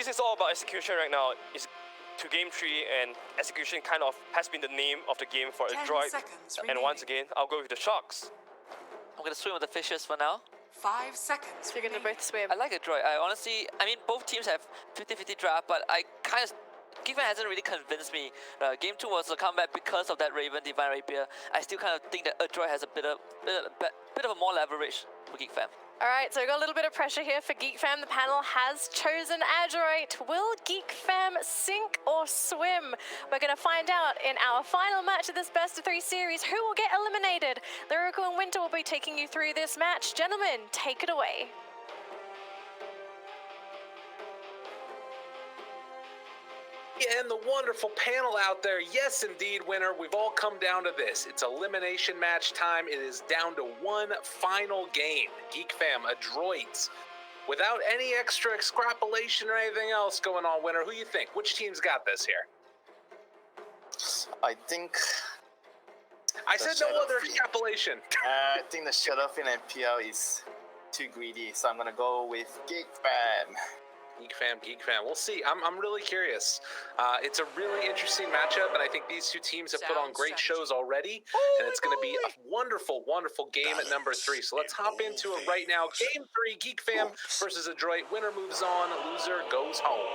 This is all about execution right now. It's to Game3, and execution kind of has been the name of the game for ADROIT. And once again, I'll go with the Sharks. I'm gonna swim with the fishes for now. 5 seconds. So you're gonna both swim. I like ADROIT. I mean, both teams have 50-50 draft, but I kind of, GeekFam hasn't really convinced me. Game 2 was a comeback because of that Raven Divine Rapier. I still kind of think that ADROIT has a bit of a more leverage for GeekFam. All right, so we've got a little bit of pressure here for GeekFam. The panel has chosen ADROIT. Will GeekFam sink or swim? We're going to find out in our final match of this best of 3 series who will get eliminated. Lyrical and Winter will be taking you through this match. Gentlemen, take it away. And the wonderful panel out there, yes indeed, winner. We've all come down to this. It's elimination match time. It is down to one final game. GeekFam, ADROIT. Without any extra extrapolation or anything else going on, winner, who you think? Which team's got this here? I think... I said no other extrapolation. I think the Shadowfin and PL is too greedy, so I'm gonna go with GeekFam. GeekFam. We'll see. I'm really curious. It's a really interesting matchup, and I think these two teams have put on great shows already, and it's going to be a wonderful, wonderful game at number 3. So let's hop into it right now. Game 3, GeekFam versus ADROIT. Winner moves on, loser goes home.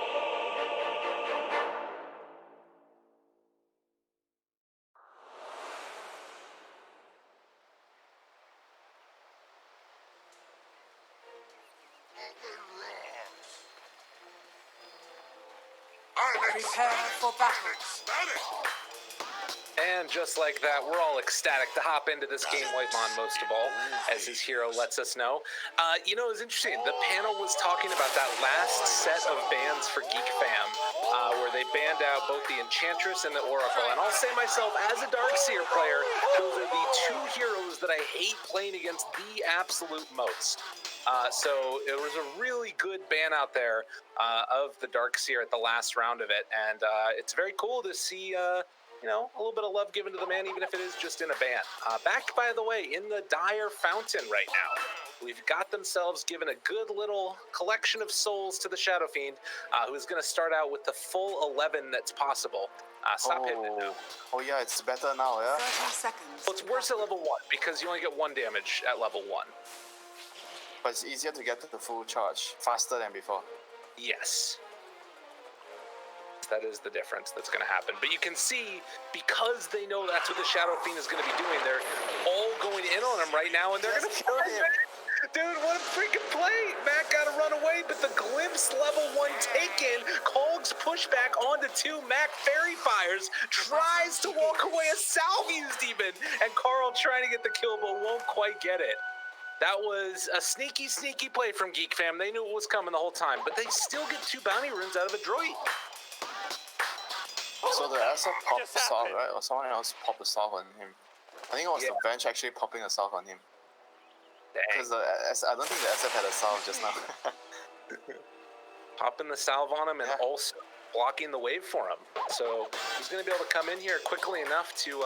Prepare for battle. And just like that, we're all ecstatic to hop into this game, Whitemon most of all, as his hero lets us know. You know, it was interesting. The panel was talking about that last set of bans for GeekFam, where they banned out both the Enchantress and the Oracle. And I'll say myself, as a Darkseer player, those are the 2 heroes that I hate playing against the absolute most. So it was a really good ban out there of the Darkseer at the last round of it. And it's very cool to see... you know, a little bit of love given to the man, even if it is just in a ban. Back, by the way, in the Dire Fountain right now. We've got themselves given a good little collection of souls to the Shadow Fiend, who is going to start out with the full 11 that's possible. Stop hitting it now. Oh yeah, it's better now, yeah? 30 seconds. Well, it's worse at level 1, because you only get 1 damage at level 1. But it's easier to get to the full charge, faster than before. Yes. That is the difference that's going to happen. But you can see, because they know that's what the Shadow Fiend is going to be doing, they're all going in on him right now, and they're going to kill him. Dude, what a freaking play! Matt got to run away, but the glimpse level 1 taken. Kog's pushback onto 2. Mac fairy fires, tries to walk away. A salve used even, and Carl trying to get the kill, but won't quite get it. That was a sneaky, sneaky play from GeekFam. They knew it was coming the whole time, but they still get 2 bounty runes out of ADROIT. So the SF popped the salve, right? Or someone else popped the salve on him. I think it was the bench actually popping a salve on him. Because I don't think the SF had a salve just now. Popping the salve on him and also blocking the wave for him. So he's going to be able to come in here quickly enough to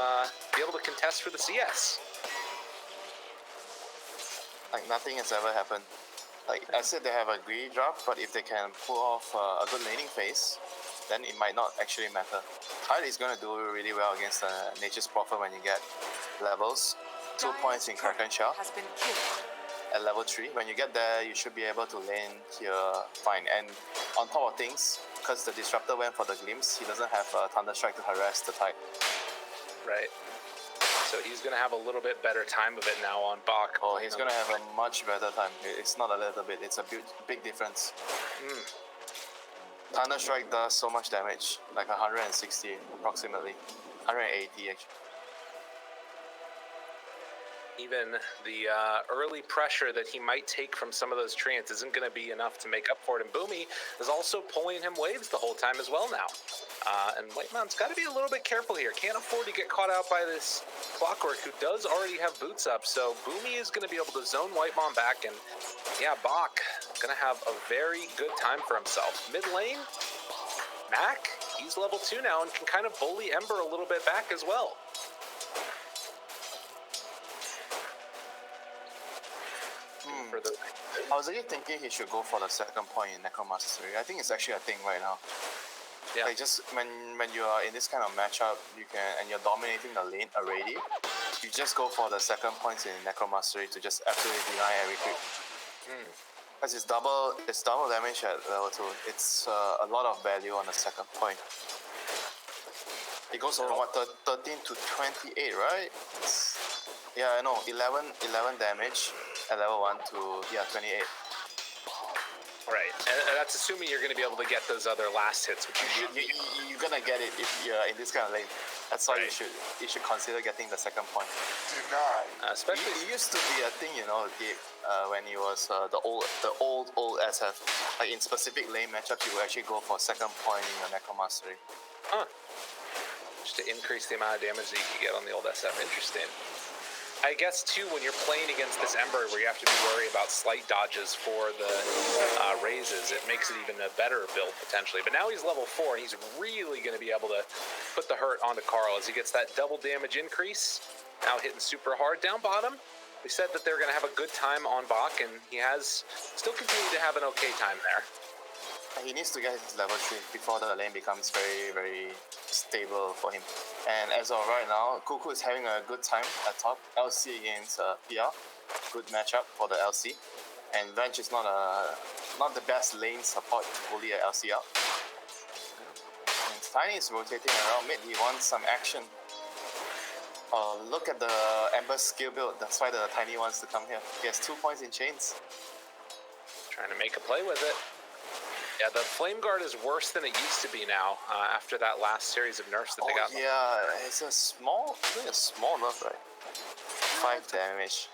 be able to contest for the CS. Like nothing has ever happened. Like I said, they have a greedy draft, but if they can pull off a good laning phase, then it might not actually matter. Tide is going to do really well against Nature's Prophet when you get levels. 2 points in Kraken Shell. At level 3, when you get there, you should be able to lane here fine. And on top of things, because the Disruptor went for the Glimpse, he doesn't have Thunderstrike to harass the Tide. Right. So he's going to have a little bit better time of it now on Bach. Oh, he's going to have a much better time. It's not a little bit, it's a big difference. Thunderstrike does so much damage, like 160 approximately, 180 actually. Even the early pressure that he might take from some of those treants isn't going to be enough to make up for it. And Boomy is also pulling him waves the whole time as well now. And Whitemon's got to be a little bit careful here. Can't afford to get caught out by this Clockwork, who does already have boots up. So Boomy is going to be able to zone Whitemon back. And yeah, Bach going to have a very good time for himself. Mid lane, Mac, he's level 2 now and can kind of bully Ember a little bit back as well. For the I was really thinking he should go for the second point in Necromastery. I think it's actually a thing right now. Yeah. Like just when you are in this kind of matchup, you can and you're dominating the lane already, you just go for the second points in Necromastery to just absolutely deny every creep. Because it's double damage at level 2. It's a lot of value on the second point. It goes from what 13 to 28, right? Yeah, I know. 11 damage at level 1 to 28. Right, and that's assuming you're going to be able to get those other last hits, which you should be. You're gonna get it if you're in this kind of lane. That's why Right. you should consider getting the second point. Especially It used to be a thing, Gabe, when he was the old SF. Like in specific lane matchups, you would actually go for second point in your Necromastery. just to increase the amount of damage that you can get on the old SF. Interesting. I guess too, when you're playing against this Ember, where you have to be worried about slight dodges for the raises, it makes it even a better build potentially. But now he's level 4, and he's really going to be able to put the hurt onto Carl as he gets that double damage increase. Now hitting super hard down bottom. We said that they're going to have a good time on Bach, and he has still continued to have an okay time there. He needs to get his level 3 before the lane becomes very, very stable for him. And as of right now, Kuku is having a good time at top. LC against PR, good matchup for the LC. And Venge is not the best lane support to bully a LC out. And Tiny is rotating around mid. He wants some action. Look at the Ember skill build. That's why the Tiny wants to come here. He has 2 points in chains. Trying to make a play with it. Yeah, the Flame Guard is worse than it used to be now after that last series of nerfs that they got. Yeah, it's a small nerf, right? 5 damage.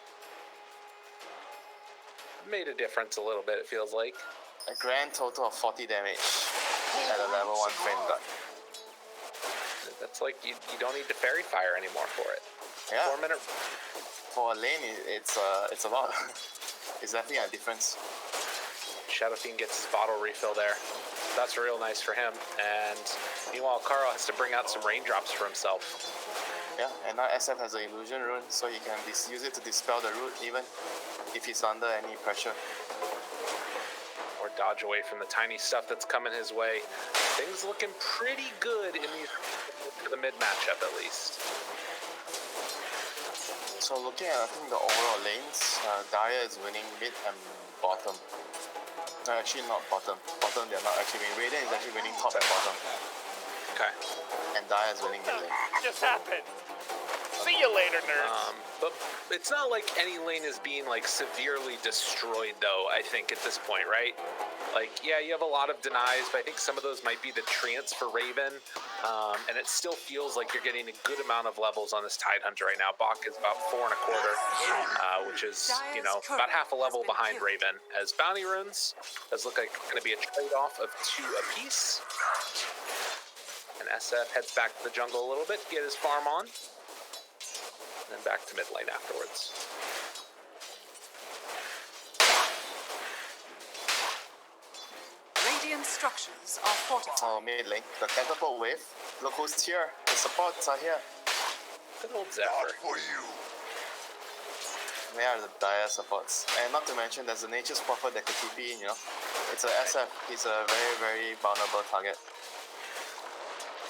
Made a difference a little bit, it feels like. A grand total of 40 damage at a level 1 Flame Guard. That's like, you don't need to Fairy Fire anymore for it. Yeah. 4 minute. For a lane, it's a lot. It's definitely a difference. Shadow Fiend gets his bottle refill there. That's real nice for him. And meanwhile, Carl has to bring out some raindrops for himself. Yeah, and now SF has an illusion rune, so he can use it to dispel the root even if he's under any pressure. Or dodge away from the tiny stuff that's coming his way. Things looking pretty good in these for the mid matchup at least. So looking at I think the overall lanes, Daya is winning mid and bottom. No, actually not bottom. Bottom they're not actually winning. Raiden is actually winning top and bottom. Okay. And Daya is winning mid lane. Just happened. See you later, nerds. But it's not like any lane is being like severely destroyed though, I think at this point, right? Like, yeah, you have a lot of denies, but I think some of those might be the treants for Raven. And it still feels like you're getting a good amount of levels on this Tide Hunter right now. Bach is about 4 1/4, which is, about half a level behind Raven. As Bounty Runes does look like it's going to be a trade-off of 2 apiece. And SF heads back to the jungle a little bit to get his farm on. And then back to mid lane afterwards. Radiant structures are fortified. Oh, mid lane. The catapult wave. Look who's here. The supports are here. Good old Zephyr. They are the dire supports. And not to mention, there's a Nature's Prophet that could TP in, It's a SF. He's a very, very vulnerable target.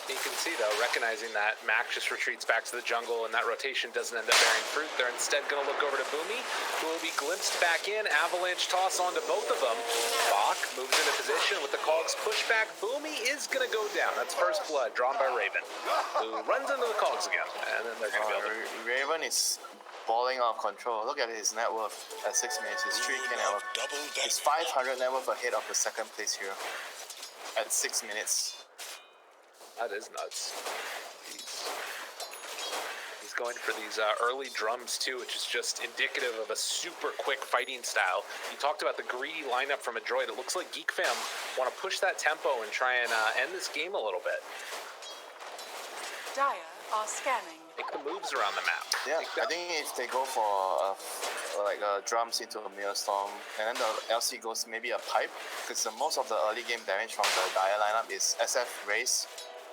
You can see, though, recognizing that Mac just retreats back to the jungle and that rotation doesn't end up bearing fruit. They're instead going to look over to Boomy, who will be glimpsed back in. Avalanche toss onto both of them. Bach moves into position with the Cogs pushback. Boomy is going to go down. That's first blood drawn by Raven, who runs into the Cogs again. And then they're going to be able to... Raven is balling out of control. Look at his net worth at 6 minutes. His 3k net worth. He's 500 net worth ahead of the second place hero at 6 minutes. That is nuts. He's going for these early drums too, which is just indicative of a super quick fighting style. You talked about the greedy lineup from ADROIT. It looks like GeekFam want to push that tempo and try and end this game a little bit. Dire are scanning. Make the moves around the map. Yeah, I think if they go for drums into a Mirror Storm, and then the LC goes maybe a pipe, because most of the early game damage from the Dire lineup is SF Race,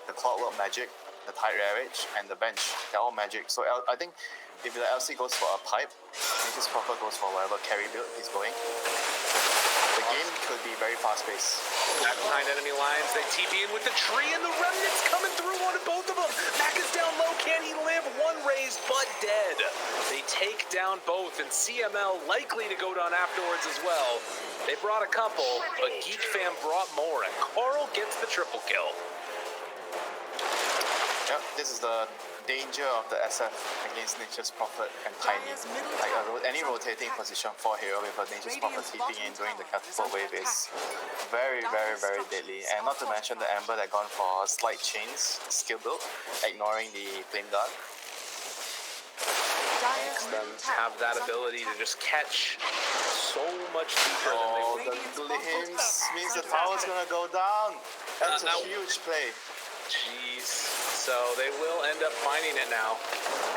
the Clockwork Magic, the Tide Ravage, and the bench. They're all magic. So I think if the LC goes for a pipe, Nature's Prophet goes for whatever carry build he's going, the game could be very fast-paced. Back behind enemy lines, they TP in with the tree, and the remnants coming through on both of them. Mac is down low, can he live? One raised, but dead. They take down both, and CML likely to go down afterwards as well. They brought a couple, but GeekFam brought more, and Carl gets the triple kill. Yep, this is the danger of the SF against Nature's Prophet and Tiny. Like any rotating position for hero with a Nature's Prophet TPing in during the catapult wave is very, very, very deadly. And not to mention the Ember that gone for slight chains skill build, ignoring the flame guard. Makes them have that ability to just catch so much deeper than they the glimpse means the tower's gonna go down. That's a huge play. Jeez. So they will end up finding it now.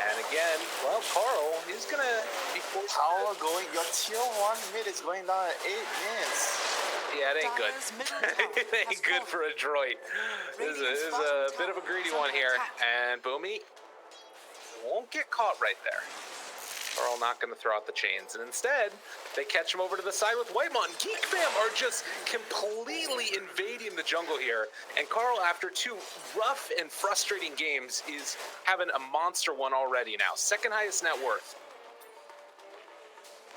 And again, well, Carl, he's going to be forced Tower going, your tier 1 mid is going down at 8 minutes. Yeah, it ain't good. It ain't good for a droid. This is a bit of a greedy one here. And Boomy won't get caught right there. Carl not going to throw out the chains. And instead, they catch him over to the side with Whitemon. GeekFam are just completely invading the jungle here. And Carl, after 2 rough and frustrating games, is having a monster one already now. Second highest net worth.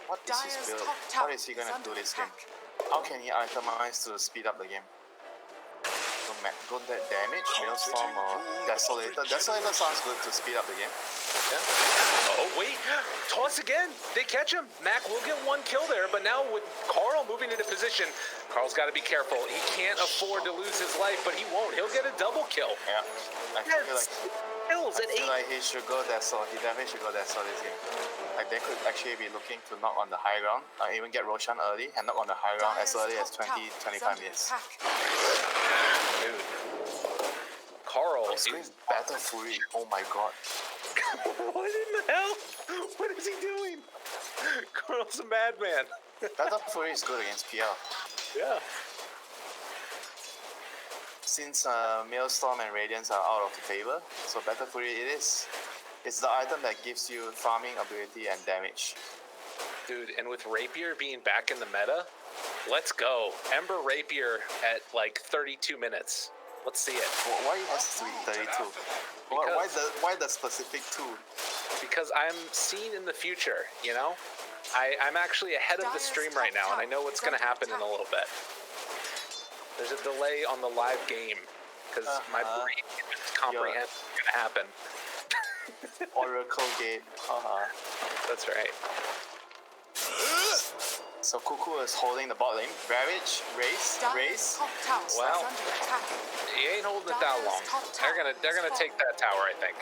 What is his build? What is he going to do this game? How can he itemize to speed up the game? Go that damage, Maelstrom or Desolator. Desolator sounds good to speed up the game. Yeah. Oh, wait. Toss again. They catch him. Mac will get 1 kill there, but now with Carl moving into position, Carl's got to be careful. He can't afford to lose his life, but he won't. He'll get a double kill. Yeah. I feel like kills at 8. Like he should go Desol. He definitely should go Desol this game. Like they could actually be looking to knock on the high ground, even get Roshan early and knock on the high ground as early as 20-25 minutes. Dude. Carl is Battle Fury. Oh my god. What in the hell? What is he doing? Carl's a madman. Battle Fury is good against PL. Yeah. Since Maelstrom and Radiance are out of the favor, so Battle Fury it is. It's the item that gives you farming ability and damage. Dude, and with Rapier being back in the meta, let's go. Ember Rapier at like 32 minutes. Let's see it. Why has to be 32? Why the specific 2? Because I'm seeing in the future, you know? I'm actually ahead of the stream right now, and I know what's going to happen in a little bit. There's a delay on the live game, because my brain can't comprehend what's going to happen. Oracle Gate. That's right. So Cuckoo is holding the bot lane. Ravage, race. Well, he ain't holding it that long. They're gonna take that tower, I think.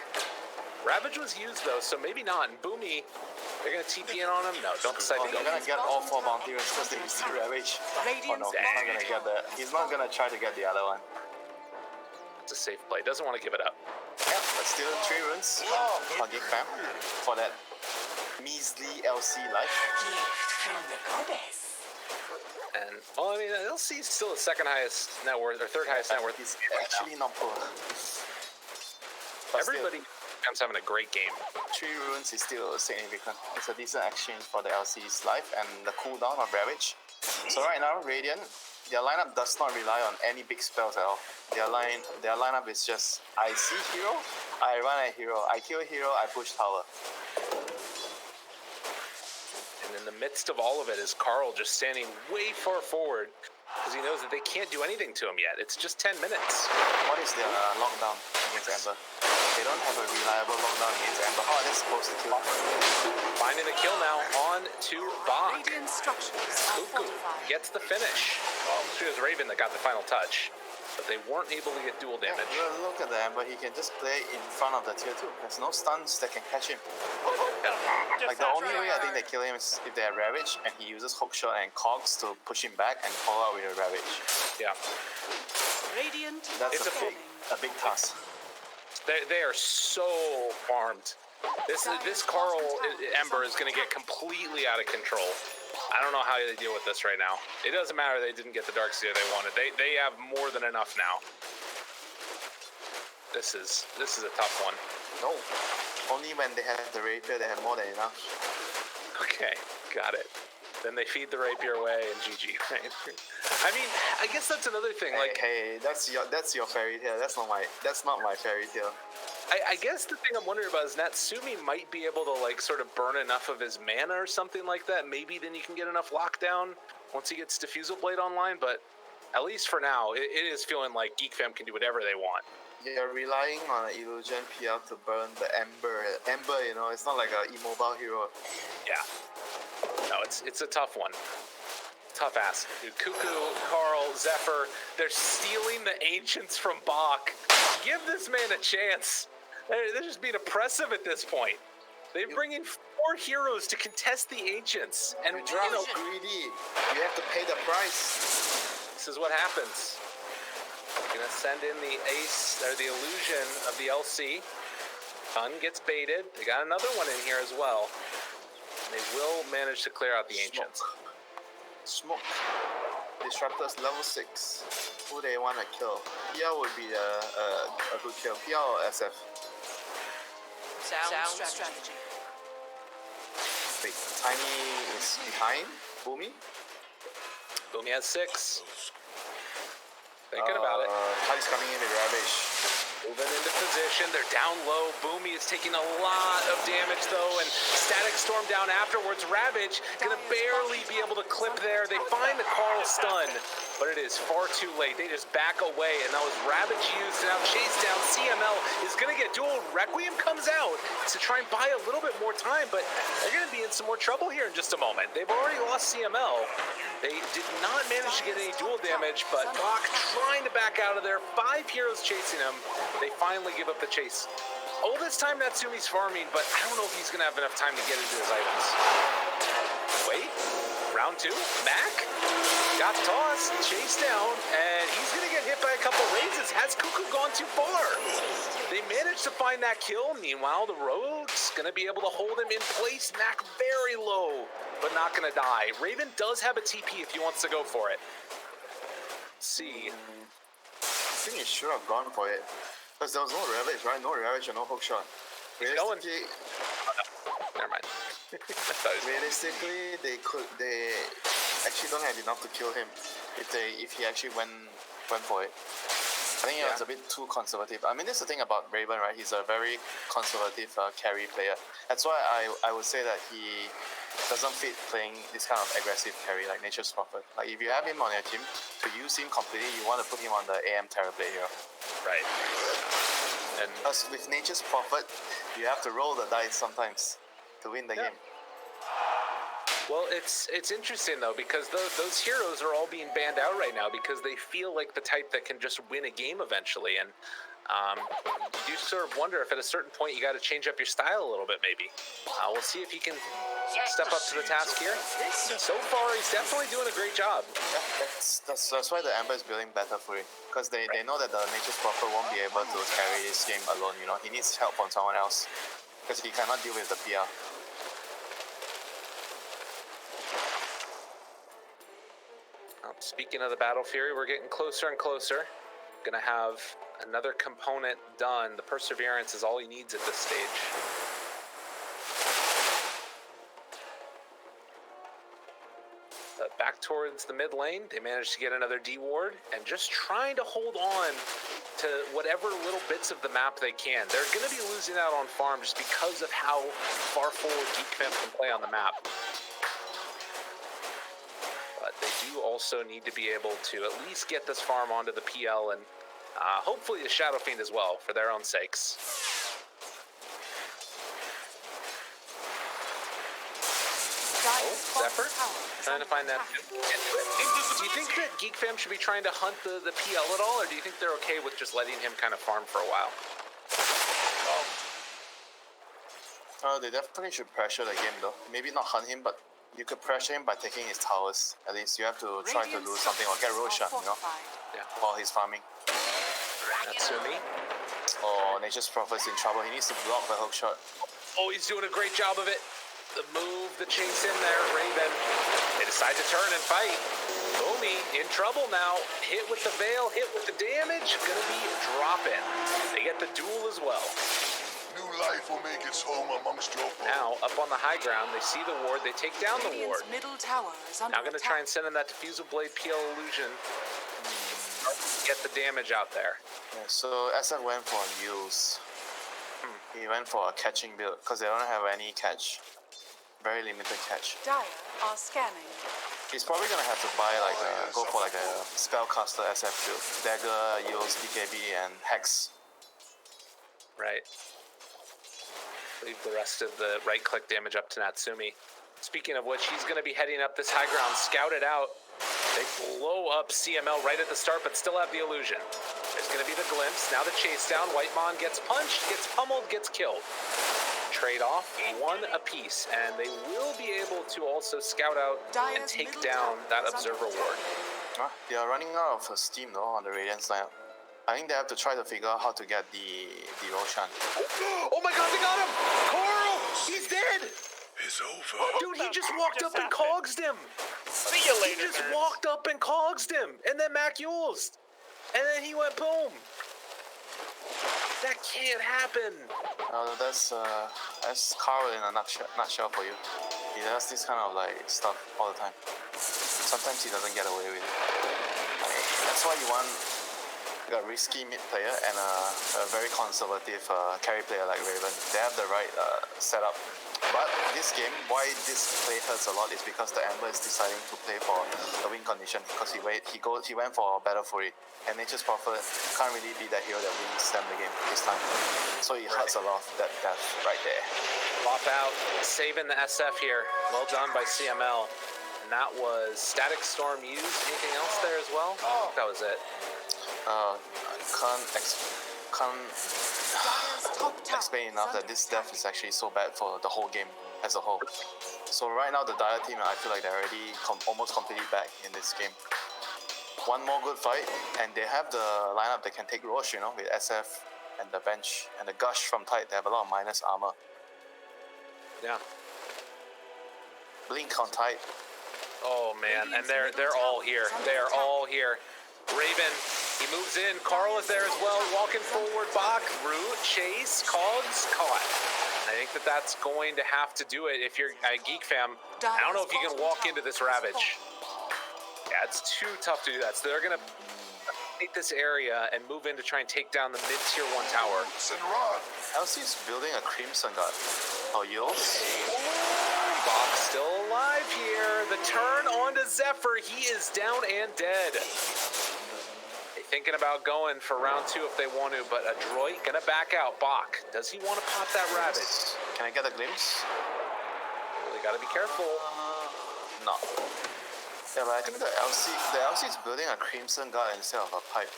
Ravage was used though, so maybe not. And Boomy, they're gonna TP in on him. No, don't decide to go. They're gonna get all 4 bounty runs because they used the Ravage. Oh no, he's not gonna get that. He's not gonna try to get the other one. It's a safe play. Doesn't want to give it up. Yeah, but still 3 runes for GeekFam for that measly LC life. And well, I mean, LC is still the 2nd highest net worth or 3rd highest net worth. He's actually not poor. But everybody is having a great game. 3 runes is still significant. It's a decent exchange for the LC's life and the cooldown of Ravage. So right now, Radiant, their lineup does not rely on any big spells at all. Their lineup is just, I see hero, I run a hero, I kill hero, I push tower. And in the midst of all of it is Carl just standing way far forward because he knows that they can't do anything to him yet. It's just 10 minutes. What is their lockdown against Ember? They don't have a reliable lockdown against Ember. How are they supposed to kill him? Finding the kill now on to Bach. Cuckoo gets the finish. Well, it was Raven that got the final touch, but they weren't able to get dual damage. Yeah, look at the Ember. He can just play in front of the tier 2. There's no stuns that can catch him. Like the only way I think they kill him is if they have Ravage and he uses hookshot and cogs to push him back and call out with a Ravage. Yeah. That's a big task. They are so farmed. This Carl Ember is going to get completely out of control. I don't know how they deal with this right now. It doesn't matter they didn't get the Darkseer they wanted. They have more than enough now. This is a tough one. No. Only when they have the rapier, they have more than enough. Okay, got it. Then they feed the rapier away and GG, right? I mean, I guess that's another thing. Like, hey, that's your fairy tale. That's not my fairy tale. I guess the thing I'm wondering about is Natsumi might be able to like sort of burn enough of his mana or something like that. Maybe then you can get enough lockdown once he gets Diffusal Blade online. But at least for now, it is feeling like GeekFam can do whatever they want. You're relying on an Illusion PL to burn the Ember. Ember, you know, it's not like an immobile hero. Yeah. No, it's a tough one. Tough ass. Dude, Cuckoo, Carl, Zephyr, they're stealing the Ancients from Bach. Give this man a chance. They're just being oppressive at this point. They bring in 4 heroes to contest the Ancients. And, you know, greedy. You have to pay the price. This is what happens. Gonna send in the Ace, or the Illusion of the LC. Sun gets baited. They got another one in here as well. They will manage to clear out the Ancients. Smoke. Disruptors level 6. Who they want to kill? PL would be a good kill. PL or SF? Sound strategy. Wait, Tiny is behind? Boomy? Boomy has 6. Thinking about it. Tiny's coming in with Ravage. Moving into position, they're down low. Boomy is taking a lot of damage though, and Static Storm down afterwards. Ravage gonna barely be able to clip there. They find the Carl stun, but it is far too late. They just back away, and that was Ravage used to now chase down. CML is gonna get dueled. Requiem comes out to try and buy a little bit more time, but they're gonna be in some more trouble here in just a moment. They've already lost CML. They did not manage to get any duel damage, but Bach trying to back out of there. 5 heroes chasing him. They finally give up the chase. All this time Natsumi's farming, but I don't know if he's going to have enough time to get into his items. Wait, round 2, Mac got tossed, chased down, and he's going to get hit by a couple raises. Has Cuckoo gone too far? They managed to find that kill. Meanwhile, the Rogue's going to be able to hold him in place. Mac very low, but not going to die. Raven does have a TP if he wants to go for it. Let's see. I think he should have gone for it. Because there was no Ravage, right? No Ravage and no hookshot. Realistically, never mind. realistically, they actually don't have enough to kill him if he actually went for it. I think it was a bit too conservative. I mean, that's the thing about Raven, right? He's a very conservative carry player. That's why I would say that he doesn't fit playing this kind of aggressive carry like Nature's Prophet. Like if you have him on your team, to use him completely, you want to put him on the AM Terrorblade hero. Right. And because with Nature's Prophet, you have to roll the dice sometimes to win the game. well, it's interesting though because those heroes are all being banned out right now because they feel like the type that can just win a game eventually, and you sort of wonder if at a certain point you got to change up your style a little bit maybe. We'll see if he can step up to the task here. So far, he's definitely doing a great job. Yeah, that's why the Ember is building better for it. Because they know that the Nature's Prophet won't be able to carry this game alone, you know. He needs help from someone else. Because he cannot deal with the PR. Speaking of the Battle Fury, we're getting closer and closer. Gonna have another component done. The Perseverance is all he needs at this stage. Back towards the mid lane, they managed to get another D ward and just trying to hold on to whatever little bits of the map they can. They're going to be losing out on farm just because of how far forward GeekFam can play on the map. But they do also need to be able to at least get this farm onto the PL and hopefully the Shadow Fiend as well for their own sakes. Zephyr? Trying to find that. Do you think that GeekFam should be trying to hunt the PL at all, or do you think they're okay with just letting him kind of farm for a while? They definitely should pressure the game though. Maybe not hunt him, but you could pressure him by taking his towers. At least you have to try to do something or get Roshan, you know, while he's farming. Natsumi. Oh, Nature's Prophet's in trouble. He needs to block the hookshot. Oh, he's doing a great job of it. The move, the chase in there, Raven. They decide to turn and fight. Boomy in trouble now. Hit with the veil, hit with the damage. Gonna be drop in. They get the duel as well. New life will make its home amongst your foes. Now, up on the high ground, they see the ward, they take down the ward. Radiant's middle tower is under Now going to try and send in that Diffusal Blade PL illusion. Get the damage out there. Yeah, so SF went for use. He went for a catching build because they don't have any catch. Very limited catch. Dire are scanning. He's probably gonna have to buy like go for like a spellcaster SF build. Dagger, Eos, BKB, and Hex. Right. Leave the rest of the right-click damage up to Natsumi. Speaking of which, he's going to be heading up this high ground, scouted out. They blow up CML right at the start, but still have the illusion. There's going to be the glimpse. Now the chase down. Whitemon gets punched, gets pummeled, gets killed. Trade off, one apiece, and they will be able to also scout out and take down that observer ward. They are running out of steam though on the Radiance lineup. I think they have to try to figure out how to get the Roshan. Oh my god, they got him! Coral! He's dead! It's over. Dude, he just walked up and cogsed him! See you later, He just nerds. walked up and cogsed him! And then Mac Yules! And then he went boom! That can't happen! That's Carl in a nutshell for you. He does this kind of like stuff all the time. Sometimes he doesn't get away with it. That's why you want a risky mid player and a very conservative carry player like Raven. They have the right setup. But this game, why this play hurts a lot is because the Amber is deciding to play for the win condition because he went for a Battle Fury, and Nature's Prophet can't really be that hero that wins them the game this time. So it hurts a lot, that death right there. Pop out, saving the SF here. Well done by CML. And that was Static Storm used. Anything else there as well? Oh, that was it. I can't explain enough that this death is actually so bad for the whole game as a whole. So right now the Dire team, I feel like they're already almost completely back in this game. One more good fight, and they have the lineup that can take Roche, you know, with SF and the bench and the Gush from Tide. They have a lot of minus armor. Yeah. Blink on Tide. Oh man, and they're all here. They're all here. Raven, he moves in. Carl is there as well, walking forward. Bach, root, chase, cogs, caught. I think that that's going to have to do it if you're a GeekFam. I don't know if you can walk into this Ravage. Yeah, it's too tough to do that. So they're going to take this area and move in to try and take down the mid-tier 1 tower. LC's building a Crimson Guard. Oh, Yules? Bach still alive here. The turn onto Zephyr. He is down and dead. Thinking about going for round 2 if they want to, but ADROIT gonna back out. Bach, does he want to pop that Ravage? Can I get a glimpse? Really gotta be careful. No. Yeah, but I think the LC is building a Crimson Guard instead of a pipe.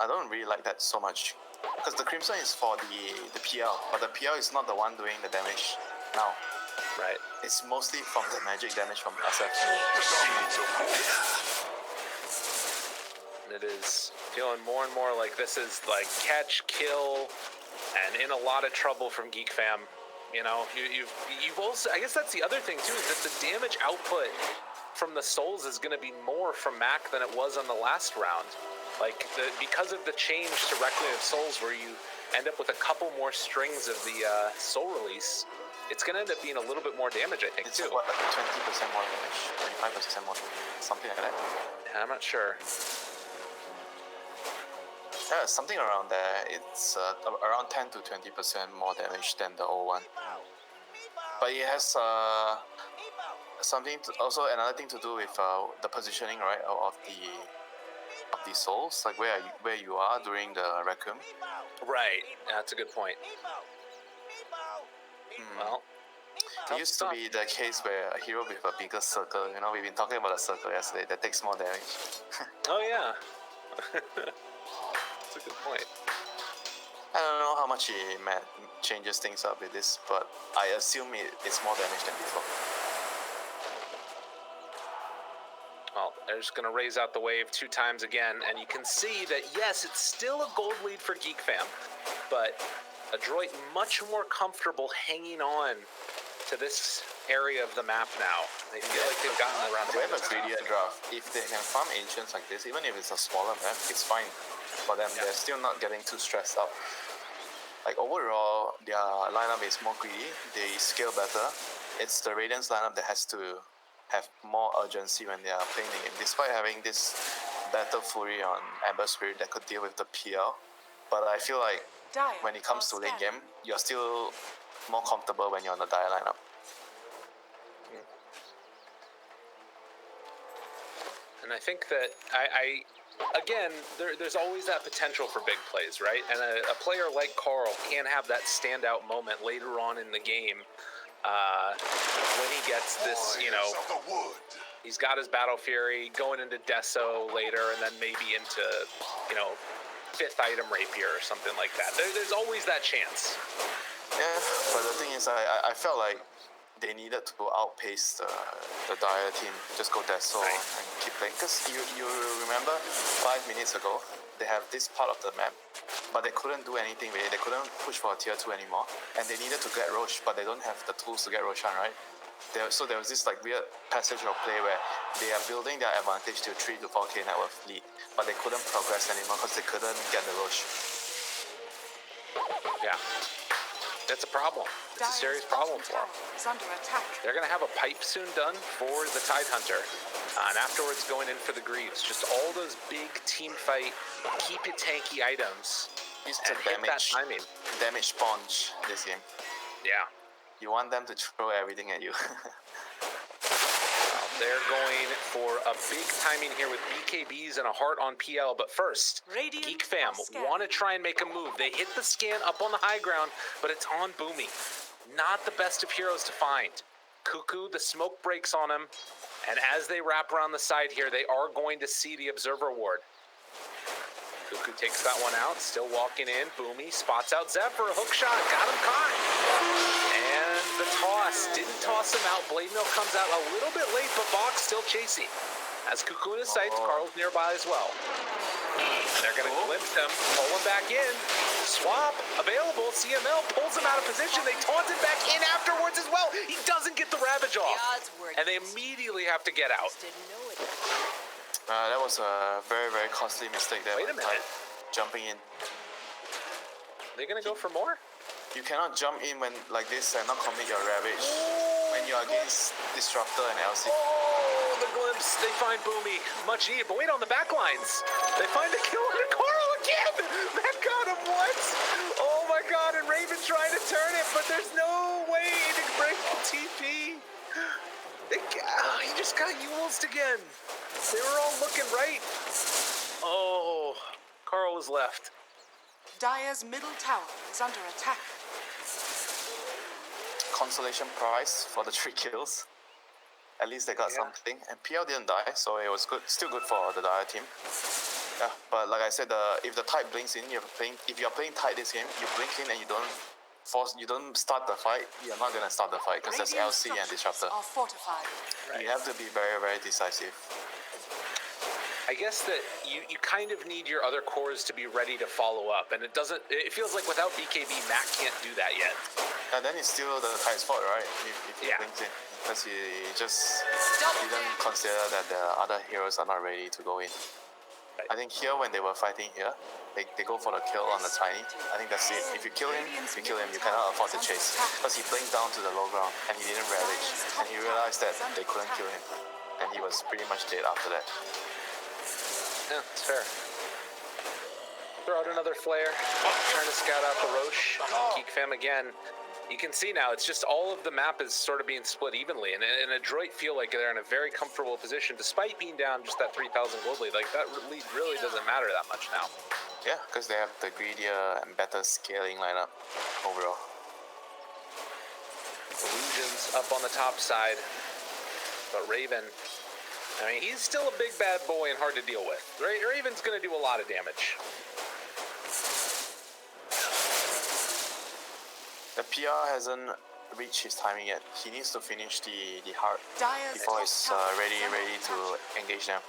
I don't really like that so much. Because the Crimson is for the PL, but the PL is not the one doing the damage now. Right. It's mostly from the magic damage from SF. It is feeling more and more like this is like catch, kill, and in a lot of trouble from GeekFam. You know, you've also, I guess that's the other thing too, is that the damage output from the souls is going to be more from Mac than it was on the last round. Like, because of the change to Requiem of Souls, where you end up with a couple more strings of the soul release, it's going to end up being a little bit more damage, I think, It's too. what, like 20% more damage? 25% more damage? Something like that? Yeah, I'm not sure. Yeah, something around there. It's around 10 to 20% more damage than the old one. But it has something to, also another thing to do with the positioning, right, of the souls, like where you are during the Requiem. Right, yeah, that's a good point. Well, It used to be the case where a hero with a bigger circle, you know, we've been talking about the circle yesterday, that takes more damage. Oh yeah. That's a good point. I don't know how much he changes things up with this, but I assume it's more damage than before. Well, they're just going to raise out the wave 2 times again, and you can see that, yes, it's still a gold lead for GeekFam, but ADROIT much more comfortable hanging on to this area of the map now. They feel like they've gotten around They have a greedier draft. If they can farm ancients like this, even if it's a smaller map, it's fine for them. They're still not getting too stressed out. Like overall, their lineup is more greedy. They scale better. It's the Radiant's lineup that has to have more urgency when they are playing the game. Despite having this Battle Fury on Amber Spirit that could deal with the PL, but I feel like when it comes to late game, you're still more comfortable when you're on the Dire lineup. And I think that again, there's always that potential for big plays, right? And a player like Carl can have that standout moment later on in the game when he gets this, you know, he's got his Battle Fury going into Deso later, and then maybe into, you know, 5th item Rapier or something like that. There's always that chance. Yeah, but the thing is, I felt like they needed to outpace the Dire team, just go Deso and keep playing. Because you remember 5 minutes ago, they have this part of the map, but they couldn't do anything really. They couldn't push for a tier 2 anymore, and they needed to get Roche, but they don't have the tools to get Roshan, right? So there was this like weird passage of play where they are building their advantage to 3 to 4k net worth lead, but they couldn't progress anymore because they couldn't get the Roche. Yeah. That's a problem. It's a serious problem for them. They're going to have a pipe soon done for the Tide Hunter. And afterwards going in for the Greaves. Just all those big team fight, keep it tanky items. It's and a hit that timing. damage sponge this game. Yeah. You want them to throw everything at you. They're going for a big timing here with BKBs and a heart on PL. But first, GeekFam want to try and make a move. They hit the scan up on the high ground, but it's on Boomy. Not the best of heroes to find. Cuckoo, the smoke breaks on him. And as they wrap around the side here, they are going to see the Observer Ward. Cuckoo takes that one out, still walking in. Boomy spots out Zeb for a hook shot. Got him caught. And the toss. Didn't toss him out. Blade Mill comes out a little bit late, but Box still chasing. As Cuckoo in his sights, Carl's nearby as well. They're going to glimpse him, pull him back in. Swap available. CML pulls him out of position. They taunt him back in afterwards as well. He doesn't get the Ravage off. And they immediately have to get out. That was a very, very costly mistake there. Wait a minute. Jumping in. They're going to go for more? You cannot jump in when like this and not commit your Ravage when you're against Disruptor and LC. Oh, the glimpse. They find Boomy. Much needed. But wait, on the back lines. They find the kill on Carl again. That got him once. Oh my god. And Raven trying to turn it, but there's no way to break the TP. He just got Yule'd again. They were all looking right. Oh, Carl was left. Dire's middle tower is under attack. Consolation prize for the 3 kills. At least they got something. And PL didn't die, so it was good. Still good for the Dire team. Yeah, but like I said, if the Tide blinks in, if you're playing Tide this game, you blink in and you don't start the fight, you're not gonna start the fight because there's LC and Disruptor. Are fortified. Right. You have to be very, very decisive. I guess that you kind of need your other cores to be ready to follow up, and it feels like without BKB, Matt can't do that yet. And then it's still the Tide's fault, right? If he blinks in. Because he just didn't consider that the other heroes are not ready to go in. Right. I think here, when they were fighting here, they go for the kill on the Tiny. I think that's it. If you kill him, you kill him. You cannot afford to chase. Because he blinked down to the low ground, and he didn't Ravage. And he realized that they couldn't kill him. And he was pretty much dead after that. Yeah, it's fair. Throw out another flare. Trying to scout out the Roche. GeekFam again. You can see now, it's just all of the map is sort of being split evenly. And ADROIT feel like they're in a very comfortable position, despite being down just that 3,000 gold lead. Like, that lead really doesn't matter that much now. Yeah, because they have the greedier and better scaling lineup overall. Illusions up on the top side. But Raven, I mean, he's still a big bad boy and hard to deal with. Raven's going to do a lot of damage. The PR hasn't reached his timing yet. He needs to finish the heart before it's ready to engage them.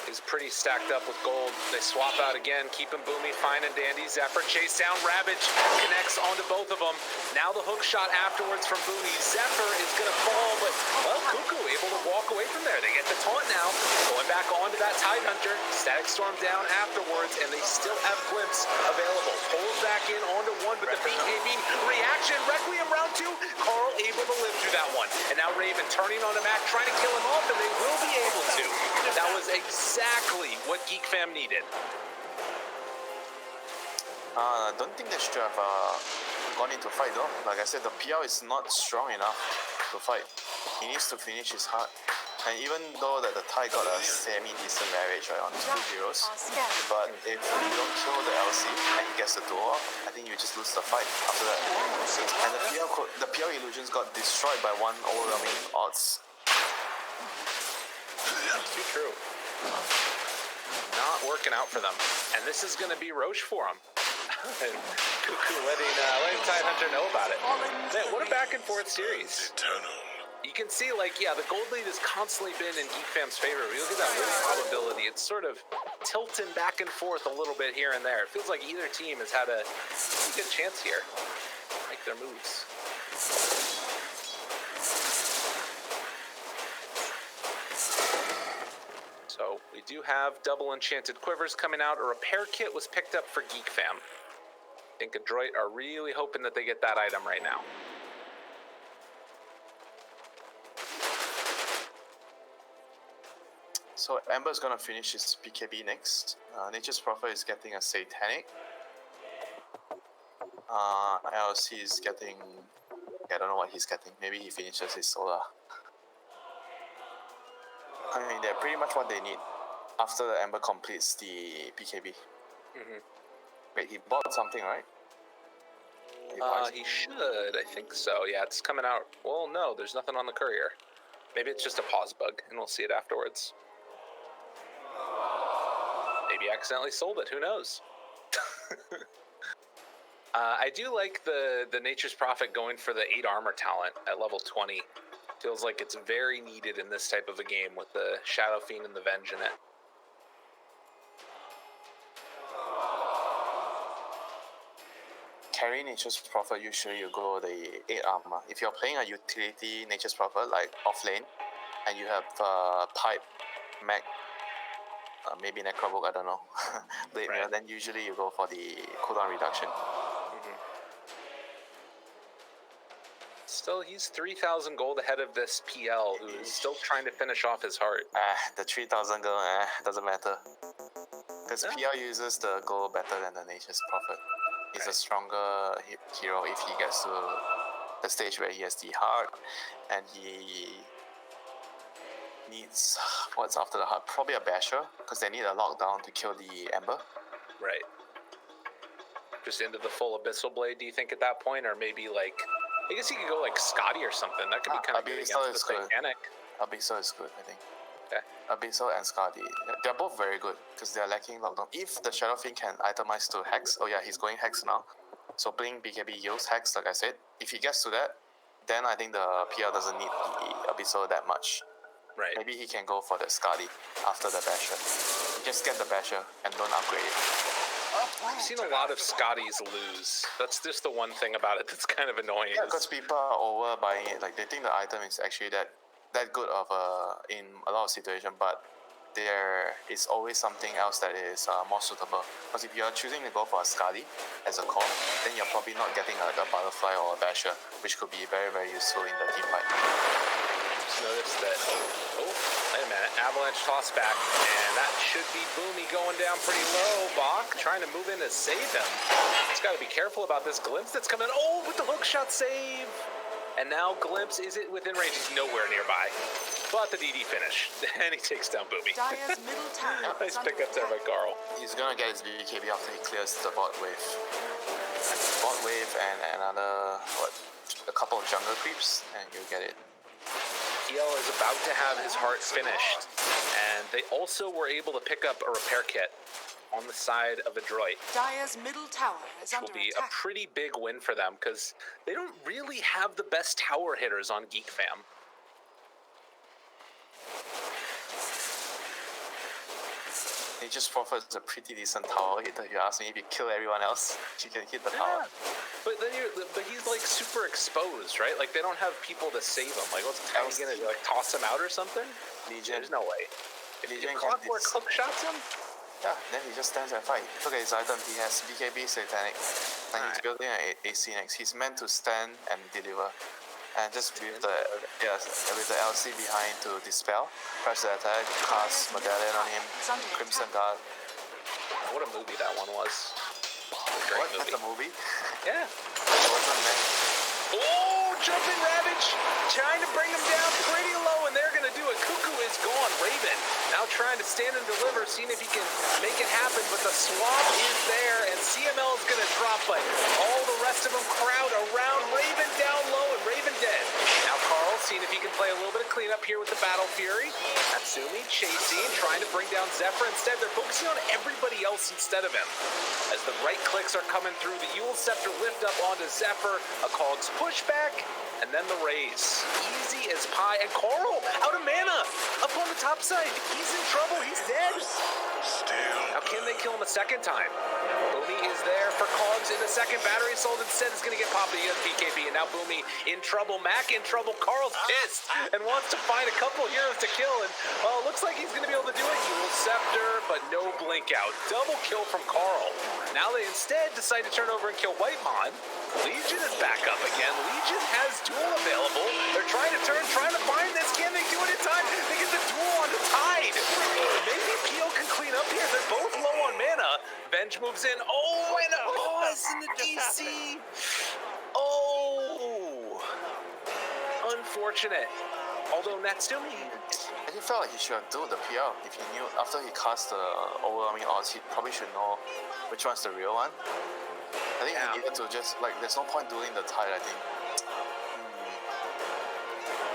is pretty stacked up with gold. They swap out again, keeping Boomy fine and dandy. Zephyr chase down Ravage, connects onto both of them. Now the hook shot afterwards from Boomy. Zephyr is going to fall, but, well, Cuckoo able to walk away from there. They get the taunt now, going back onto that Tidehunter. Static Storm down afterwards, and they still have Glimpse available. Pulls back in onto one, but the BKB reaction. Requiem round 2. Carl able to live through that one. And now Raven turning on a Mac, trying to kill him off, and they will be able to. That was exactly what GeekFam needed. I don't think they should have gone into fight though. Like I said, the PL is not strong enough to fight. He needs to finish his heart. And even though that the Thai got a semi-decent Ravage right, on 2 heroes, but if you don't kill the LC and he gets the duel up, I think you just lose the fight after that. And the PL illusions got destroyed by one overwhelming odds. Too true. Not working out for them. And this is going to be Roche for him. And Cuckoo letting Tidehunter know about it. Man, what a back and forth series. You can see, like, yeah, the gold lead has constantly been in GeekFam's favor. You look at that win probability, it's sort of tilting back and forth a little bit here and there. It feels like either team has had a pretty good chance here to make their moves. So we do have double enchanted quivers coming out. A repair kit was picked up for GeekFam. I think ADROIT are really hoping that they get that item right now. So Amber's gonna finish his PKB next. Nature's Prophet is getting a Satanic. LC is getting... I don't know what he's getting. Maybe he finishes his Solar. I mean, they're pretty much what they need after the Amber completes the PKB. Wait, he bought something, right? He should. I think so. Yeah, it's coming out. Well, no, there's nothing on the courier. Maybe it's just a pause bug, and we'll see it afterwards. Maybe accidentally sold it. Who knows? I do like the Nature's Prophet going for the 8 armor talent at level 20. Feels like it's very needed in this type of a game with the Shadow Fiend and the Venge in it. Carry Nature's Prophet, usually you go the 8 armor. If you're playing a utility Nature's Prophet, like off lane, and you have Pipe, Mech, maybe Necrobook, I don't know, Blade Mirror, then usually you go for the cooldown reduction. Still, he's 3,000 gold ahead of this PL, who is still trying to finish off his heart. The 3,000 gold, doesn't matter. Because PL uses the gold better than the Nature's Prophet. He's a stronger hero if he gets to the stage where he has the heart, and he needs, what's after the heart? Probably a Basher, because they need a lockdown to kill the Ember. Right. Just into the full Abyssal Blade, do you think, at that point? Or maybe, like, I guess he could go, like, Scotty or something. That could be kind of good against the Satanic. Abyssal is good, I think. Okay. Abyssal and Scotty, they're both very good, because they're lacking lockdown. If the Shadow Fiend can itemize to Hex, oh yeah, he's going Hex now. So playing BKB yields Hex, like I said. If he gets to that, then I think the PL doesn't need the Abyssal that much. Right. Maybe he can go for the Scotty after the Basher. Just get the Basher and don't upgrade it. I've seen a lot of Scotties lose. That's just the one thing about it that's kind of annoying. Yeah, because people are over buying it. Like, they think the item is actually that good of in a lot of situations, but there is always something else that is more suitable. Because if you're choosing to go for a Scotty as a core, then you're probably not getting a Butterfly or a Basher, which could be very, very useful in the team fight. Just noticed that, oh, wait a minute, Avalanche toss back, and that should be Boomy going down pretty low. Bach trying to move in to save him. He's got to be careful about this Glimpse that's coming. Oh, with the hook shot save. And now Glimpse is it within range. He's nowhere nearby. But the DD finish, and he takes down Boomy. Dire's middle tower Nice pickup there by Carl. He's gonna get his BKB after he clears the bot wave. Bot wave and another, a couple of jungle creeps, and you get it. PL is about to have his heart finished, and they also were able to pick up a repair kit on the side of ADROIT. Dire's middle tower is Which will be a pretty big win for them, because they don't really have the best tower hitters on GeekFam. He just forfeits a pretty decent tower hit. If you ask me, if you kill everyone else, you can hit the tower. But then he's like super exposed, right? Like they don't have people to save him. Like what's Tiny gonna do? Like toss him out or something? Legion. There's no way. If Legion Clockwork hook shots him? Yeah, then he just stands and fight. Look at his item. He has BKB Satanic, and he's building an AC next. He's meant to stand and deliver, and just with the LC behind to dispel, crush the attack, cast Medallion on him, Crimson Guard. What a movie that one was. What? That's a movie? Yeah. It wasn't meant. Oh, jumping Ravage, trying to bring him down pretty low, and they're gonna do it. Cuckoo is gone. Raven now trying to stand and deliver, seeing if he can make it happen, but the swamp is there, and CML is gonna drop, but all the rest of them crowd around. Raven down low, and Raven dead. Now Carl seeing if he can play a little bit of cleanup here with the Battle Fury. Natsumi chasing, trying to bring down Zephyr. Instead, they're focusing on everybody else instead of him. As the right clicks are coming through, the Yule Scepter lift up onto Zephyr, a Cog's pushback, and then the raise. Easy as pie, and Coral out of mana, up on the top side. He's in trouble, he's dead. Now can they kill him a second time? Boomy is there for Cogs in the second. Battery Assault instead is going to get popped against BKB, and now Boomy in trouble, Mac in trouble. Carl's pissed and wants to find a couple heroes to kill, and looks like he's going to be able to do it. Yule Scepter, but no blink out. Double kill from Carl. Now they instead decide to turn over and kill Whitemon. Legion is back up again. Legion has duel available. They're trying to turn, trying to find this. Can they do it in time? They get the duel on the Tide. Maybe PO can clean up here. They're both low on mana. Venge moves in. Oh, and a pause in the DC. Oh. Unfortunate. Although Natsumi. And he felt like he should have done the PR if he knew after he cast the overwhelming odds. He probably should know which one's the real one. I think he needed to just there's no point doing the Tide. I think.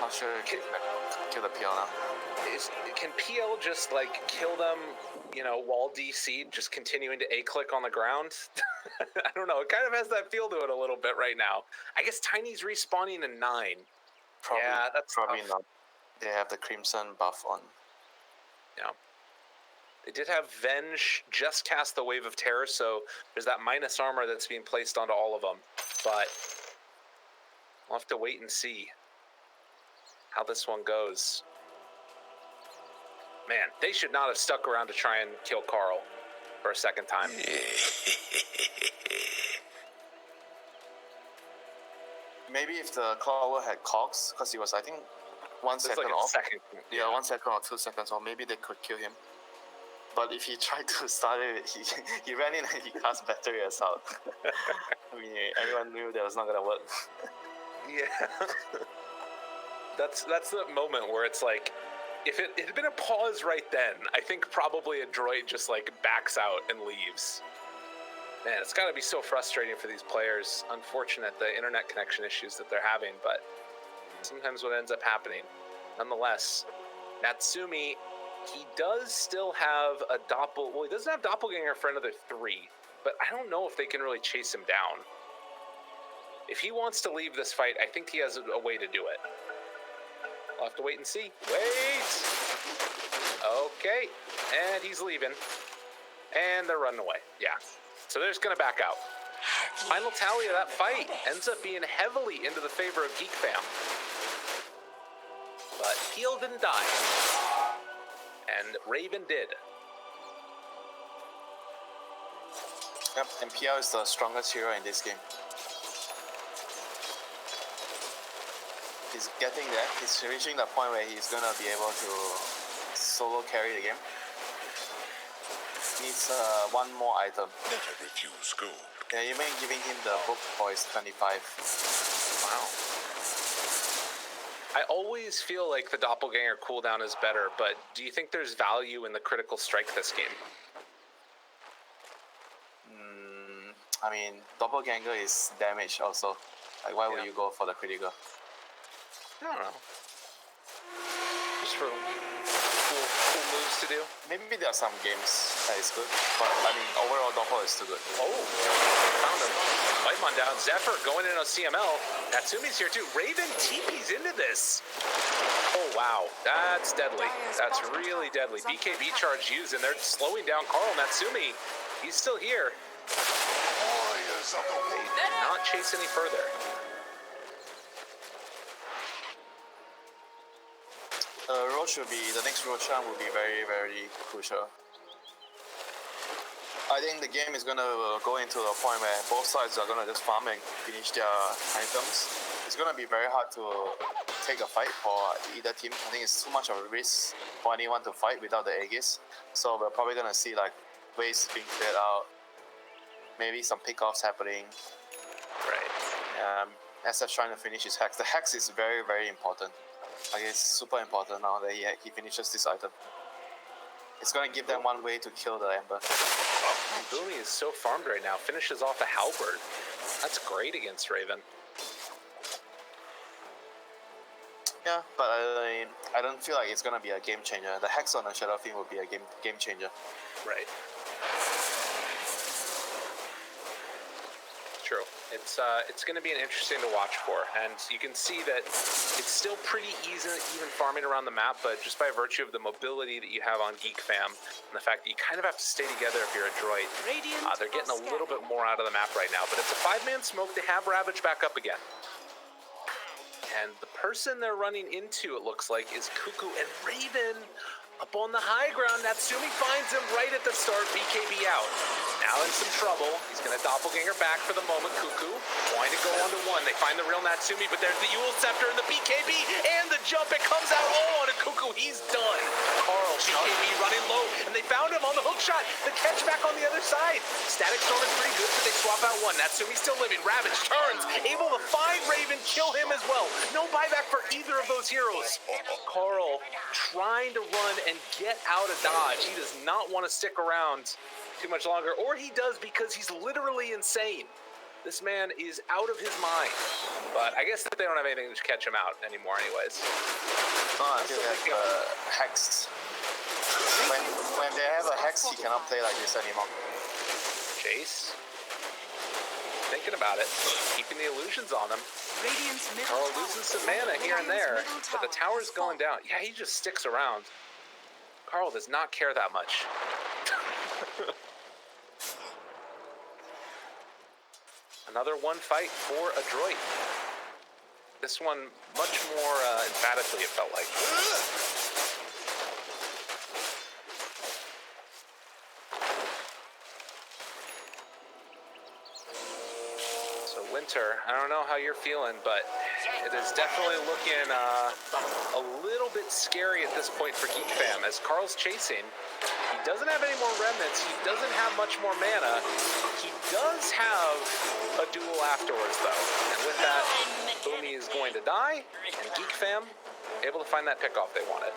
Not sure if he can kill the PL now. Can PL just kill them? Wall DC, just continuing to A-click on the ground? I don't know. It kind of has that feel to it a little bit right now. I guess Tiny's respawning in 9. Probably, yeah, that's probably tough. not. They have the Crimson buff on. Yeah. They did have Venge just cast the Wave of Terror, so there's that minus armor that's being placed onto all of them. But we'll have to wait and see how this one goes. Man, they should not have stuck around to try and kill Carl for a second time. Maybe if the Clockwork had Cogs, because he was, I think, 1 second off. Yeah, 1 second or 2 seconds off. Maybe they could kill him. But if he tried to start it, he ran in and he cast Battery Assault. I mean, everyone knew that was not gonna work. Yeah. That's the moment where it's like, if it had been a pause right then, I think probably ADROIT just backs out and leaves. Man, it's got to be so frustrating for these players. Unfortunate the internet connection issues that they're having, but sometimes what ends up happening. Nonetheless, Natsumi, he does still have a he doesn't have Doppelganger for another 3, but I don't know if they can really chase him down. If he wants to leave this fight, I think he has a way to do it. I'll have to wait and see. Wait! Okay, and he's leaving. And they're running away, yeah. So they're just gonna back out. Final tally of that fight ends up being heavily into the favor of GeekFam. But Peel didn't die. And Raven did. Yep, and PL is the strongest hero in this game. He's getting there. He's reaching the point where he's gonna be able to solo carry the game. Needs one more item. Never refuse gold. Yeah, even giving him the book for his 25. Wow. I always feel like the Doppelganger cooldown is better, but do you think there's value in the critical strike this game? I mean, Doppelganger is damage also. Why would you go for the critical? I don't know. Just for cool moves to do. Maybe there are some games that is good, but I mean, overall, Doppel is too good. Oh, found him. Whitemon down. Zephyr going in on CML. Natsumi's here too. Raven TP's into this. Oh, wow. That's deadly. That's really deadly. BKB charge used, and they're slowing down Carl. Natsumi, he's still here. Warriors of the They wolf. did not chase any further. Roche will be, the next Roshan will be very, very crucial. I think the game is going to go into a point where both sides are going to just farm and finish their items. It's going to be very hard to take a fight for either team. I think it's too much of a risk for anyone to fight without the Aegis. So we're probably going to see like waves being cleared out, maybe some pickoffs happening. Right. SF trying to finish his Hex. The Hex is very, very important. Like it's super important now that he finishes this item. It's going to give them one way to kill the Ember. Boomy is so farmed right now. Finishes off a halberd. That's great against Raven. Yeah, but I don't feel like it's going to be a game changer. The Hex on the Shadow Fiend will be a game changer. Right. True. It's going to be an interesting to watch for, and you can see that it's still pretty easy, even farming around the map. But just by virtue of the mobility that you have on GeekFam, and the fact that you kind of have to stay together if you're a droid, they're getting a little bit more out of the map right now. But it's a 5-man smoke. They have Ravage back up again, and the person they're running into, it looks like, is Cuckoo and Raven. Up on the high ground, Natsumi finds him right at the start, BKB out. Now in some trouble, he's gonna doppelganger back for the moment, Cuckoo. Wanting to go 1-1, they find the real Natsumi, but there's the Yule Scepter and the BKB, and the jump, it comes out all on a Cuckoo, he's done. Carl, BKB running low, and they found him on the hook shot, the catch back on the other side. Static Storm is pretty good, but they swap out one. Natsumi still living, Ravage turns, able to find Raven, kill him as well. No buyback for either of those heroes. Carl trying to run and get out of dodge. He does not want to stick around too much longer, or he does because he's literally insane. This man is out of his mind. But I guess that they don't have anything to catch him out anymore anyways. No, until they have Hex. When they have a Hex, he cannot play like this anymore. Chase. Thinking about it. Keeping the illusions on him. Carl loses some mana here and there, but the tower's going down. Yeah, he just sticks around. Carl does not care that much. Another one fight for ADROIT. This one much more emphatically, it felt like. So Winter, I don't know how you're feeling, but it is definitely looking a little bit scary at this point for GeekFam. As Carl's chasing, he doesn't have any more remnants, he doesn't have much more mana. He does have a duel afterwards though. And with that, Boomy is going to die, and GeekFam able to find that pickoff they wanted.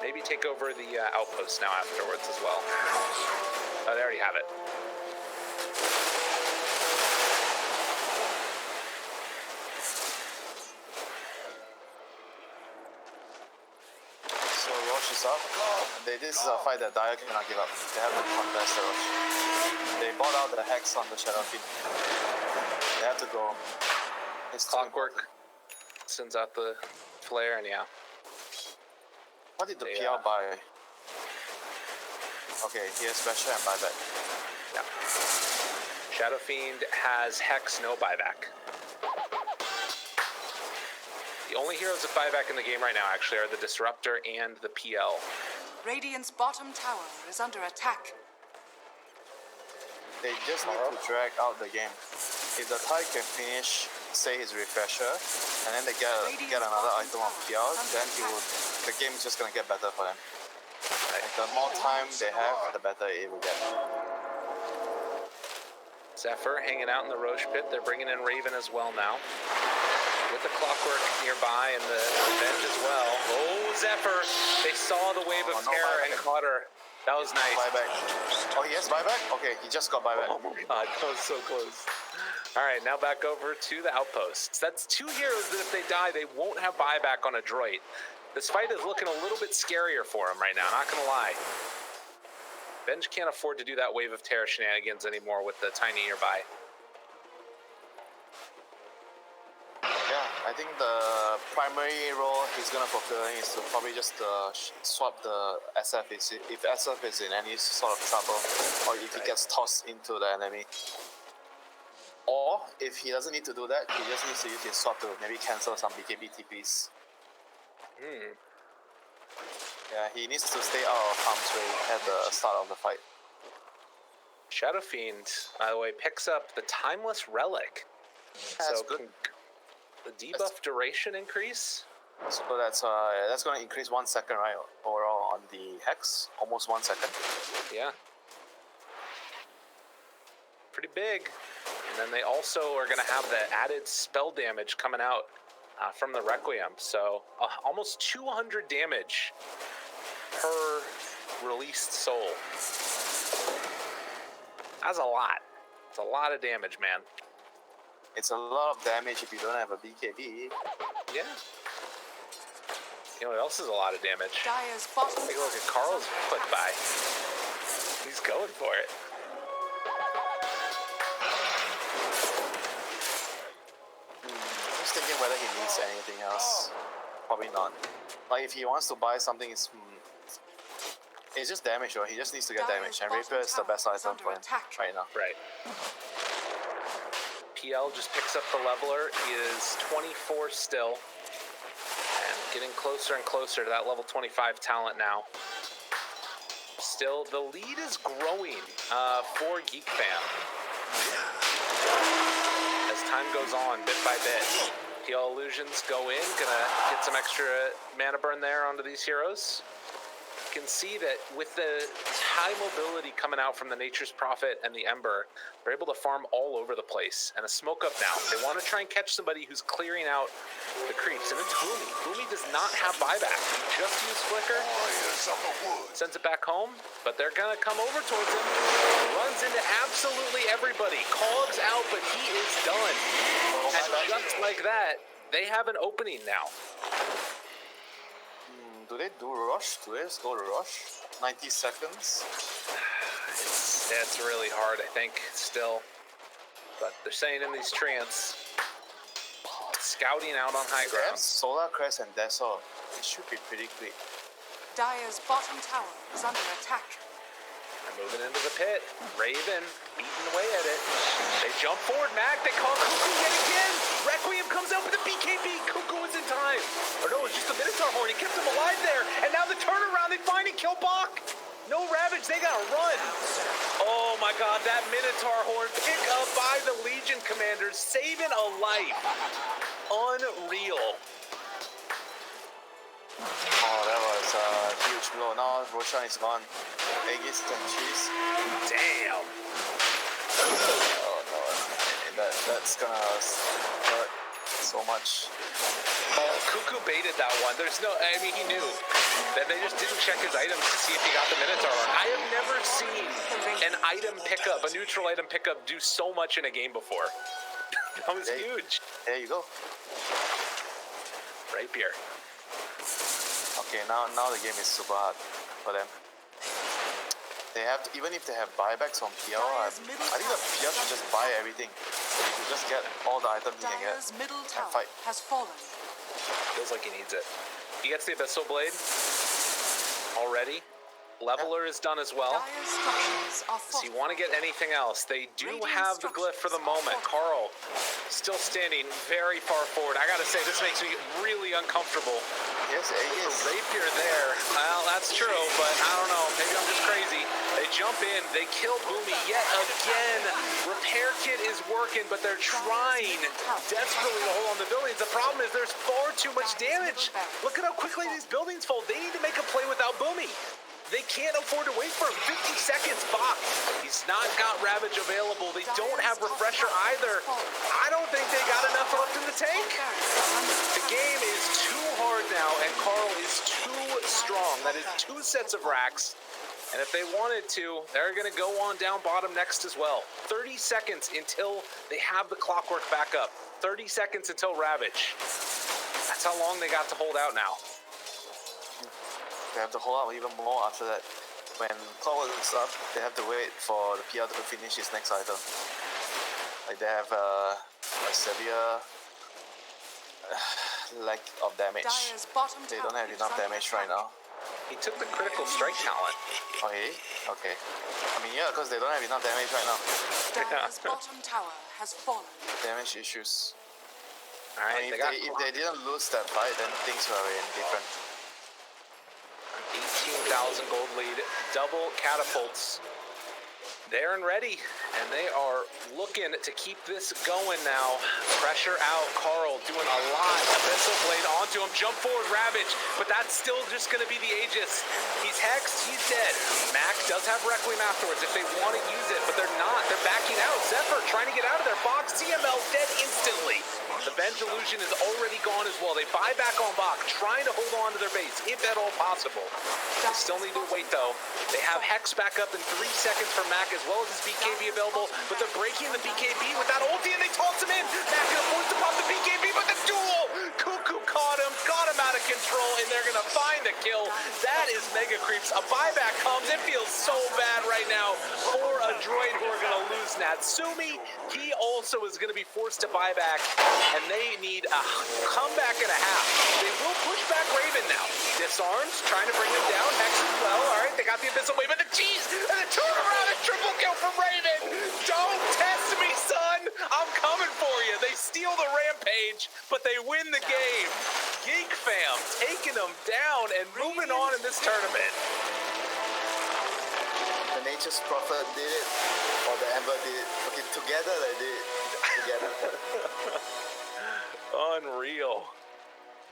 Maybe take over the outpost now afterwards as well. Oh, they already have it. So Roche is up. This is a fight that Dire cannot give up. They have to contest the Roche. They bought out the Hex on the Shadow Fiend. They have to go. It's Clockwork sends out the flare, and yeah. What did the They, PR buy? Okay, here's special and buyback. Yeah. Shadow Fiend has Hex, no buyback. The only heroes with buyback in the game right now actually are the Disruptor and the PL. Radiant's bottom tower is under attack. They just need to drag out the game. If the Tide can finish, say his refresher, and then they get another item of PR, then the game is just gonna get better for them. Like the more time they have, the better it will get. Zephyr hanging out in the Roche pit. They're bringing in Raven as well now. With the Clockwork nearby and the Revenge as well. Oh, Zephyr! They saw the wave of terror and caught her. That was nice. Buyback. Oh, he has buyback? Okay, he just got buyback. Oh my god, that was so close. Alright, now back over to the outposts. That's two heroes that if they die, they won't have buyback on ADROIT. This fight is looking a little bit scarier for him right now, not gonna lie. Benj can't afford to do that Wave of Terror shenanigans anymore with the Tiny nearby. Yeah, I think the primary role he's gonna fulfill is to probably just swap the SF if SF is in any sort of trouble, or if he gets tossed into the enemy. Or if he doesn't need to do that, he just needs to use his swap to maybe cancel some BKB TPs. Yeah, he needs to stay out of harm's way at the start of the fight. Shadow Fiend, by the way, picks up the Timeless Relic. That's so good. The debuff duration increase. So that's going to increase 1 second, right? Overall on the Hex, almost 1 second. Yeah. Pretty big. And then they also are going to have the added spell damage coming out from the Requiem. So almost 200 damage per released soul. That's a lot. It's a lot of damage, man. It's a lot of damage if you don't have a BKB. Yeah. You know what else is a lot of damage? Dire's bottom Take a look at Carl's put by. He's going for it. I'm just thinking whether he needs anything else. Probably not. Like if he wants to buy something, it's just damage, though. He just needs to get damage, and Rapier is the best item for him right now. Right. PL just picks up the leveler. He is 24 still. And getting closer and closer to that level 25 talent now. Still, the lead is growing for GeekFam. As time goes on, bit by bit. PL Illusions go in, gonna get some extra mana burn there onto these heroes. You can see that with the high mobility coming out from the Nature's Prophet and the Ember, they're able to farm all over the place. And a smoke up now. They want to try and catch somebody who's clearing out the creeps, and it's Boomy. Boomy does not have buyback. He just used Flicker, sends it back home, but they're gonna come over towards him. Runs into absolutely everybody. Cogs out, but he is done. And just like that, they have an opening now. Do they do rush? Do they just go to rush? 90 seconds? It's really hard, I think, still. But they're saying in these trants, scouting out on high ground. Solar Crest and Desol. It should be pretty quick. Dire's bottom tower is under attack. They're moving into the pit. Raven beating away at it. They jump forward, Mac. They call Cuckoo yet again. Requiem comes out with a BKB. Cuckoo is in time. Or no, it's just a Minotaur horn. He kept him alive there. And now the turnaround, they finally kill Bach. No Ravage, they gotta run. Oh my god, that Minotaur horn pick up by the Legion commanders, saving a life. Unreal. Oh, that was a huge blow. Now Roshan is gone. Aegis and cheese. Damn. Oh no, that's gonna hurt so much. Oh, Cuckoo baited that one. There's no, I mean, he knew. That they just didn't check his items to see if he got the Minotaur on. I have never seen an item pickup, a neutral item pickup, do so much in a game before. That was huge. There you go. Rapier. Okay, now the game is super hard for them. They have to, even if they have buybacks on PL, I think the PL should just buy everything. He should just get all the items he can get Dire's middle and tower fight. has fallen. Feels like he needs it. He gets the Abyssal Blade already. Leveler is done as well. Dire's structures are So you want to get anything else? They do have the glyph for the moment. Carl still standing very far forward. I gotta say, this makes me really uncomfortable. Yes, Aegis. Rapier there. Well, that's true, but I don't know. Maybe I'm just crazy. They jump in. They kill Boomy yet again. Repair kit is working, but they're trying desperately to hold on the buildings. The problem is there's far too much damage. Look at how quickly these buildings fold. They need to make a play without Boomy. They can't afford to wait for him. 50 seconds, Bach. He's not got Ravage available. They don't have Refresher either. I don't think they got enough left in the tank. The game is too hard now, and Carl is too strong. That is 2 sets of racks. And if they wanted to, they're going to go on down bottom next as well. 30 seconds until they have the clockwork back up. 30 seconds until Ravage. That's how long they got to hold out now. They have to hold out even more after that. When Cloud is up, they have to wait for the PR to finish his next item. Like they have a severe lack of damage. Dire's bottom They tower don't have is enough under damage attack. right now. He took the critical strike talent. Okay, okay. I mean, yeah, because they don't have enough damage right now. Dire's bottom tower has fallen. Damage issues. All right, I mean, they got if they didn't lose that fight, then things were different. 18,000 gold lead, double catapults. They're ready, and they are looking to keep this going now. Pressure out, Carl doing a lot. Abyssal Blade onto him, jump forward, Ravage, but that's still just going to be the Aegis. He's hexed, he's dead. Mac does have Requiem afterwards if they want to use it, but they're not. They're backing out. Zephyr trying to get out of their box. CML dead instantly. The Venge Illusion is already gone as well. They buy back on Bach, trying to hold on to their base, if at all possible. They still need to wait, though. They have Hex back up in 3 seconds for Mac, as well as his BKB available, but they're breaking the BKB with that ulti, and they toss him in. Mac gonna force to pop the BKB, but the duel! Cuckoo caught him out of control, and they're gonna find the kill. That is Mega Creeps. A buyback comes. It feels so bad right now for ADROIT, who are gonna lose Natsumi. He also is gonna be forced to buy back, and they need a comeback and a half. They will push back Raven now. Disarms, trying to bring him down. Hex as well. All right, they got the Abyssal Wave, but the cheese and the turnaround and triple kill from Raven. Don't test me, son. I'm coming for you. They steal the Rampage, but they win the game. GeekFam taking them down and moving on in this tournament. The Nature's Prophet did it, or the Ember did it. Okay, together they did it. Together. Unreal.